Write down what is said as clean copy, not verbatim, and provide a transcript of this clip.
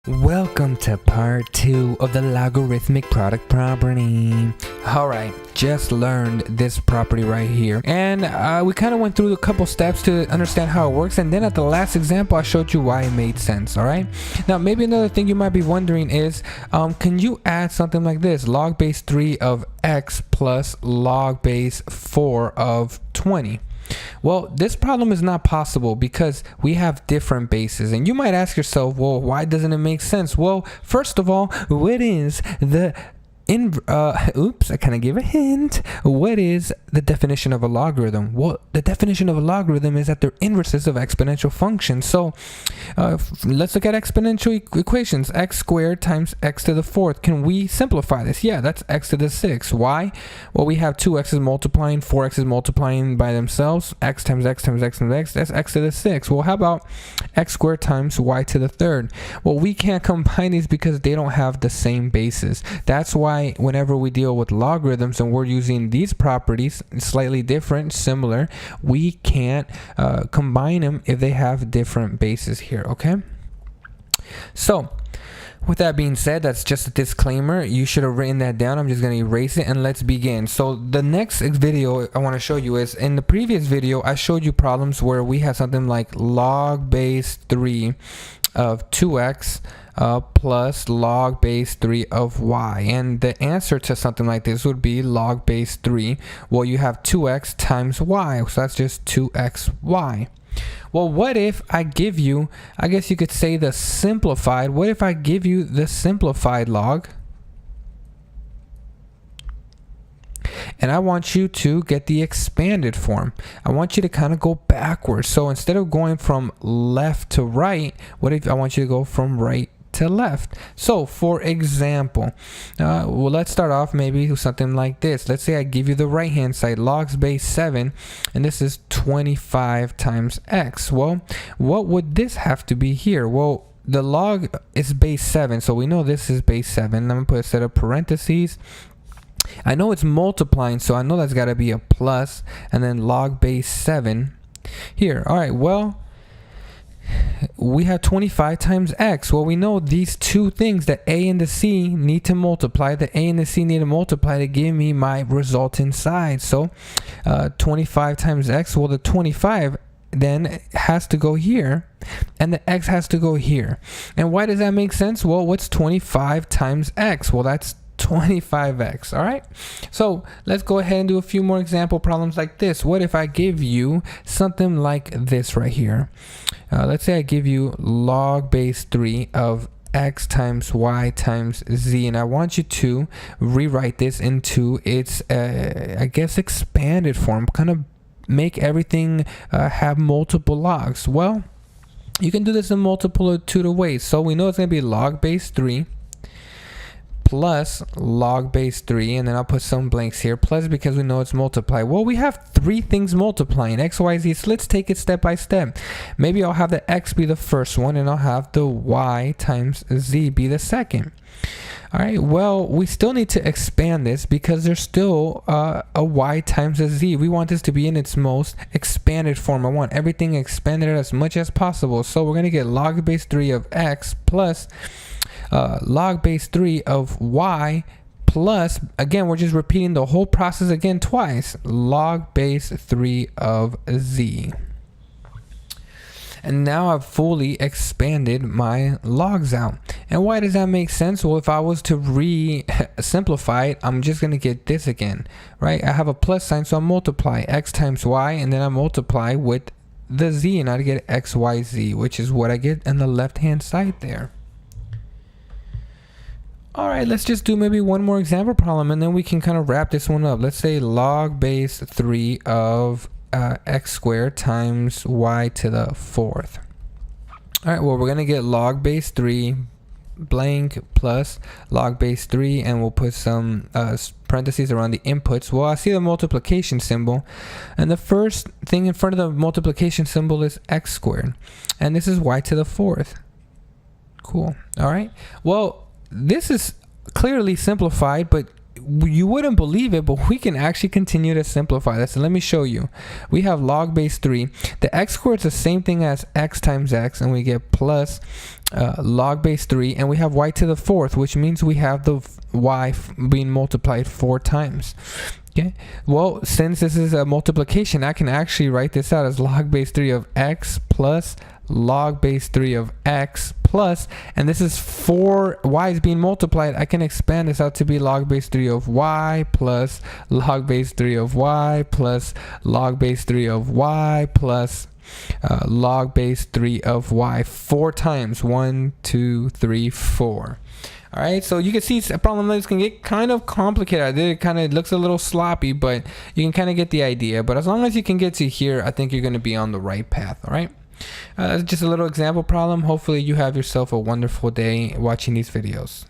Welcome to part 2 of the logarithmic product property. Alright, just learned this property right here, and we kind of went through a couple steps to understand how it works, and then at the last example I showed you why it made sense. Alright, now maybe another thing you might be wondering is can you add something like this: log base 3 of x plus log base 4 of 20? Well, this problem is not possible because we have different bases, and you might ask yourself, well, why doesn't it make sense? Well, first of all, what is the oops, I kind of gave a hint. What is the definition of a logarithm? Well, the definition of a logarithm is that they're inverses of exponential functions. So let's look at exponential equations. X squared times x to the fourth. Can we simplify this? Yeah, that's x to the sixth. Why? Well, we have two x's multiplying, four x's multiplying by themselves. X times x times x times x, that's x to the sixth. Well, how about x squared times y to the third? Well, we can't combine these because they don't have the same bases. That's why whenever we deal with logarithms and we're using these properties, slightly different, similar, we can't combine them if they have different bases here. Okay, so with that being said, that's just a disclaimer. You should have written that down. I'm just going to erase it, and let's begin. So the next video I want to show you is, in the previous video I showed you problems where we had something like log base 3 of 2x plus log base 3 of y, and the answer to something like this would be log base 3. Well, you have 2x times y, so that's just 2xy. Well, what if I give you, I guess you could say, the simplified? What if I give you the simplified log, and I want you to get the expanded form? I want you to kind of go backwards. So instead of going from left to right, what if I want you to go from right to left? So for example, well, let's start off maybe with something like this. Let's say I give you the right hand side, logs base 7, and this is 25 times x. Well, what would this have to be here? Well, the log is base 7, so we know this is base 7. I'm gonna put a set of parentheses. I know it's multiplying, so I know that's got to be a plus, and then log base 7 here. All right, well, we have 25 times x. Well, we know these two things, the a and the c, need to multiply. The a and the c need to multiply to give me my resultant side. So 25 times x, well, the 25 then has to go here, and the x has to go here. And why does that make sense? Well, what's 25 times x? Well, that's 25x. all right, so let's go ahead and do a few more example problems like this. What if I give you something like this right here? Let's say I give you log base 3 of x times y times z, and I want you to rewrite this into its I guess expanded form, kind of make everything have multiple logs. Well, you can do this in multitude of ways. So we know it's going to be log base 3 plus log base 3, and then I'll put some blanks here, plus, because we know it's multiply. Well, we have three things multiplying, x, y, z, so let's take it step by step. Maybe I'll have the x be the first one, and I'll have the y times z be the second. All right, well, we still need to expand this because there's still a y times a z. We want this to be in its most expanded form. I want everything expanded as much as possible. So we're going to get log base 3 of x plus log base 3 of y plus, again, we're just repeating the whole process again twice, log base 3 of z. And now I've fully expanded my logs out. And why does that make sense? Well, if I was to simplify it, I'm just going to get this again, right? I have a plus sign, so I multiply x times y, and then I multiply with the z, and I get x, y, z, which is what I get on the left hand side there. All right, let's just do maybe one more example problem, and then we can kind of wrap this one up. Let's say log base 3 of x squared times y to the fourth. All right, well, we're going to get log base 3 blank plus log base 3, and we'll put some parentheses around the inputs. Well, I see the multiplication symbol, and the first thing in front of the multiplication symbol is x squared, and this is y to the fourth. Cool. All right, well, this is clearly simplified, but you wouldn't believe it, but we can actually continue to simplify this. So let me show you. We have log base 3. The x squared is the same thing as x times x, and we get plus log base 3, and we have y to the 4th, which means we have the y being multiplied 4 times. Okay, well, since this is a multiplication, I can actually write this out as log base 3 of x plus log base 3 of x plus, and this is 4 y is being multiplied. I can expand this out to be log base 3 of y plus log base 3 of y plus log base 3 of y plus log base 3 of y 4 times. 1, 2, 3, 4. All right, so you can see a problem like this can get kind of complicated. It kind of looks a little sloppy, but you can kind of get the idea. But as long as you can get to here, I think you're going to be on the right path. All right, just a little example problem. Hopefully you have yourself a wonderful day watching these videos.